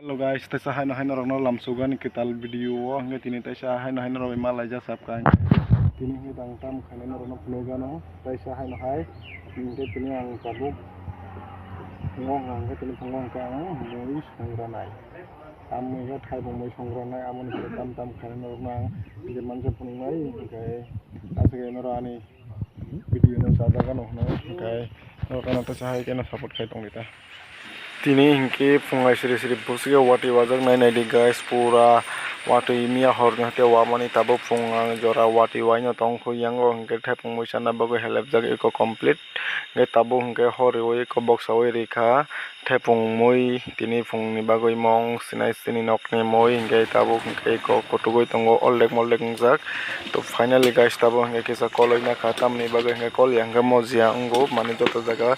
Hello guys, tayo sa hain rong no lamsugan kital video hangga tini tayo sa hain rong malay jasap kan tini hidang tam kanan rong ploga no tayo sa hain hingga tini ang tabuk ngong hangga tini pangong kang moi sangranai tamu ya thai bong moi sangranai amon tam kanan rong nang di manja punai hingga asage no rani video no sada kan no hingga no kan tayo sa hain kan support kai tong kita tini hingke fungai siri busiga wati wajak nai di guys pura wati mia horna te wamani tabo fungang jora wati waino tongko yango hingke thepung moisana bago helep jag eko complete nge tabo hingke hori oi ko boxa oi rika thepung moi tini fungni bagoi mong sinai sini nokni moi hingke tabo hingke ko kotugoi tongo oldek moldek jak to finally guys tabo hingke kisa koloi na khatam ni bago hingke kol yang mozia ungo mane joto jaga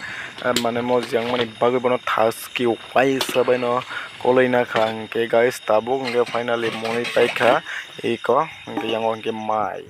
mane moziang mane bagoi bono thas ki upai sabai no koloi na khang ke guys tabo hingke finally moni paikha eko hingke yango hingke mai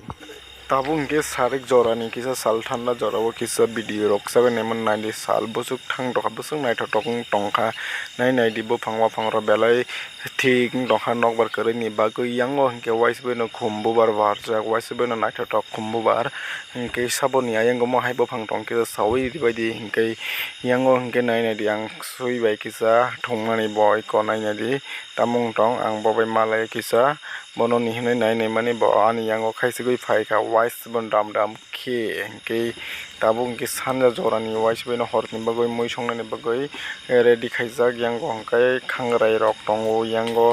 tabo hingke sarik jorani kisa sal thanda jorao kisa video rok sabe nemon nai sal busuk thang doka busuk nai thotok tongkha nai di bo phangwa phangra belai thik dongkha nokbar kare ni bagoi yango hingke waisbe no khumbu bar barjak waisbe no nai thotok khumbu bar hingke saboni ayango mo haibo phang tong kisa sawi ribaidi hingke yango hingke nai di ang sui bai kisa thongmani boy ko nai di tamung tong ang bobai malai kisa bono ni hinai nai mani bo ani yango khaisegoi phaika wise bon dam khe hingke tabo hingke sanja jorani wise no horni bagoi moi songnani bagoi ready khaijak yango hingke khangrai rok tongo yango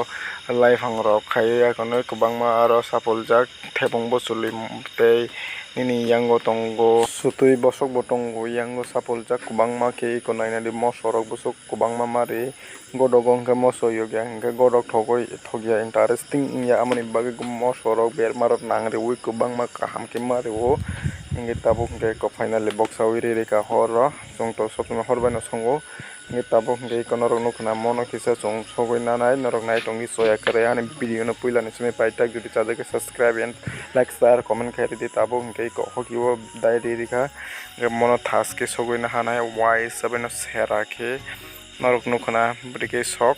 laifang rok khai akono kubangma aro sapoljak thepung bo chuli tei nini yango tongo sutui bosok bo tongo yango sapoljak kubangma ke ko nainadi mosorok bosok kubangma mari godogong ke moso yoga hingke godok thogya interesting ya amoni bagi mosorok bermarot nangri wi kubangma kaham ke mari o hingke tabo hingke ko finally boxa wi reka horo jongto sopna horbano songo hingke tabo hingke kono rok nukna mono kisa jong sogoi nanai norok nai tongi soya kare ani video no puila ni sumi paitak jodi chadake subscribe and like share comment khairi di tabo hingke ko hokiwo dai reka mono thas ke sogoi na hanai wise sabeno sera ke norok nukna brike sok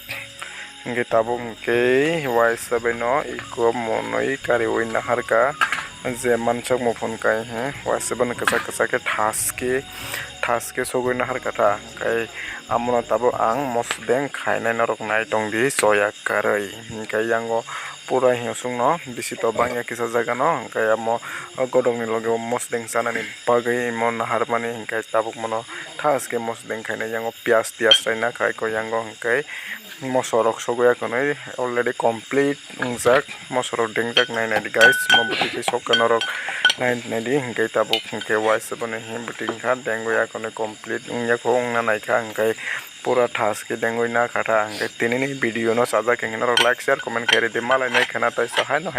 hingke tabo hingke wise sabeno iko monoi kari oi naharka je manchak mo phone kai wise sabeno kachak ke thas ke sogoi naharka ta kai amona tabo ang mosdeng khainai norok nai tongdi soya karai hingke yango pura hiosung no bisito bangya kisa jaga no hingke amo godong ni loge mosdeng sanani bagai mon harmani hingke tabuk mono thas ke mosdeng khainai yango pias raina khai ko yango hingke mosorok sogoi akonoi already complete ungjak mosorok dengjak nai di guys mo buti ke sokanorok nai di hingke tabuk hingke wise bone himbuti kha dengoi akonoi complete ungya ko ungna naikha hingke pura thas ke dengoi na khatha hingke tini ni video no sajak hingke norok like share comment khairi di malai nai khana tai sahai no